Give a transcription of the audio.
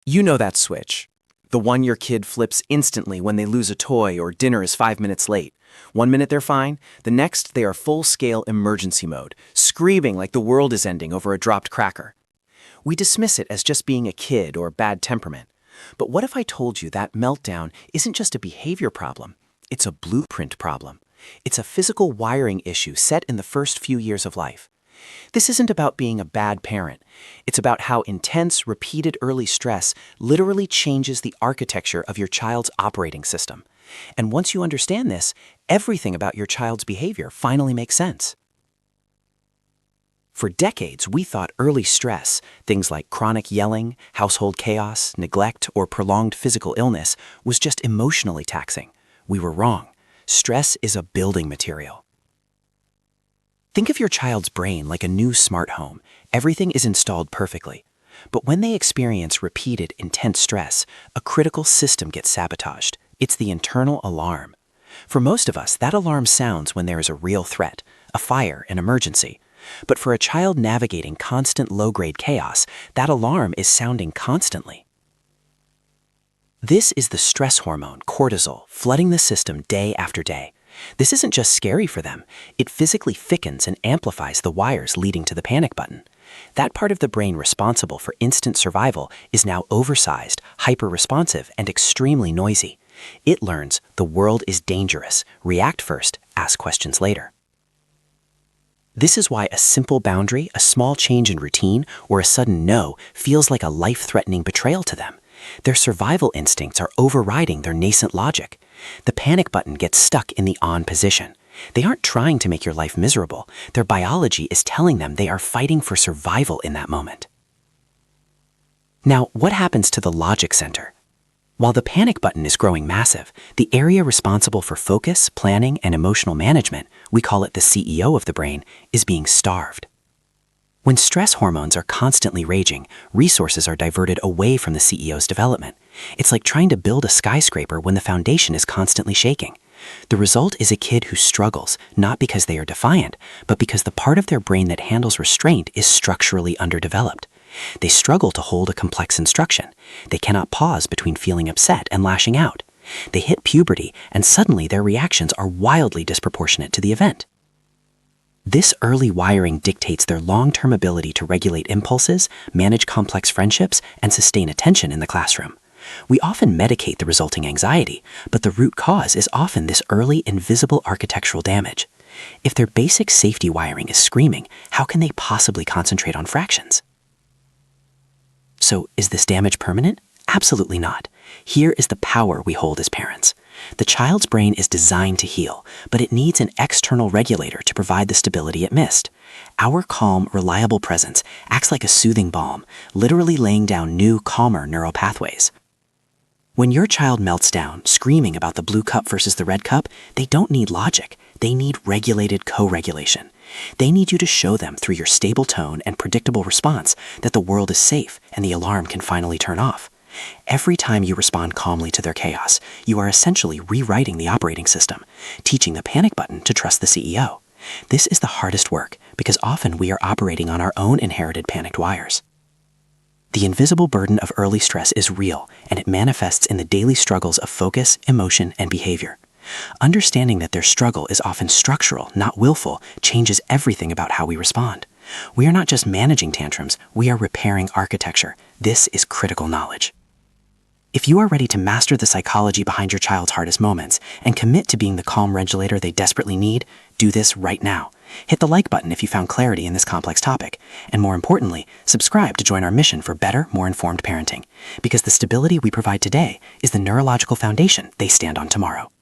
You know that switch. The one your kid flips instantly when they lose a toy or dinner is 5 minutes late. 1 minute they're fine, the next they are full-scale emergency mode, screaming like the world is ending over a dropped cracker. We dismiss it as just being a kid or bad temperament. But what if I told you that meltdown isn't just a behavior problem, it's a blueprint problem. It's a physical wiring issue set in the first few years of life. This isn't about being a bad parent. It's about how intense, repeated early stress literally changes the architecture of your child's operating system. And once you understand this, everything about your child's behavior finally makes sense. For decades, we thought early stress, things like chronic yelling, household chaos, neglect, or prolonged physical illness, was just emotionally taxing. We were wrong. Stress is a building material. Think of your child's brain like a new smart home. Everything is installed perfectly. But when they experience repeated, intense stress, a critical system gets sabotaged. It's the internal alarm. For most of us, that alarm sounds when there is a real threat, a fire, an emergency. But for a child navigating constant low-grade chaos, that alarm is sounding constantly. This is the stress hormone, cortisol, flooding the system day after day. This isn't just scary for them, it physically thickens and amplifies the wires leading to the panic button. That part of the brain responsible for instant survival is now oversized, hyper-responsive, and extremely noisy. It learns the world is dangerous, react first, ask questions later. This is why a simple boundary, a small change in routine, or a sudden no feels like a life-threatening betrayal to them. Their survival instincts are overriding their nascent logic. The panic button gets stuck in the on position. They aren't trying to make your life miserable. Their biology is telling them they are fighting for survival in that moment. Now, what happens to the logic center? While the panic button is growing massive, the area responsible for focus, planning, and emotional management, we call it the CEO of the brain, is being starved. When stress hormones are constantly raging, resources are diverted away from the CEO's development. It's like trying to build a skyscraper when the foundation is constantly shaking. The result is a kid who struggles, not because they are defiant, but because the part of their brain that handles restraint is structurally underdeveloped. They struggle to hold a complex instruction. They cannot pause between feeling upset and lashing out. They hit puberty, and suddenly their reactions are wildly disproportionate to the event. This early wiring dictates their long-term ability to regulate impulses, manage complex friendships, and sustain attention in the classroom. We often medicate the resulting anxiety, but the root cause is often this early, invisible architectural damage. If their basic safety wiring is screaming, how can they possibly concentrate on fractions? So, is this damage permanent? Absolutely not. Here is the power we hold as parents. The child's brain is designed to heal, but it needs an external regulator to provide the stability it missed. Our calm, reliable presence acts like a soothing balm, literally laying down new, calmer neural pathways. When your child melts down, screaming about the blue cup versus the red cup, they don't need logic. They need regulated co-regulation. They need you to show them through your stable tone and predictable response that the world is safe and the alarm can finally turn off. Every time you respond calmly to their chaos, you are essentially rewriting the operating system, teaching the panic button to trust the CEO. This is the hardest work because often we are operating on our own inherited panicked wires. The invisible burden of early stress is real, and it manifests in the daily struggles of focus, emotion, and behavior. Understanding that their struggle is often structural, not willful, changes everything about how we respond. We are not just managing tantrums, we are repairing architecture. This is critical knowledge. If you are ready to master the psychology behind your child's hardest moments and commit to being the calm regulator they desperately need, do this right now. Hit the like button if you found clarity in this complex topic. And more importantly, subscribe to join our mission for better, more informed parenting. Because the stability we provide today is the neurological foundation they stand on tomorrow.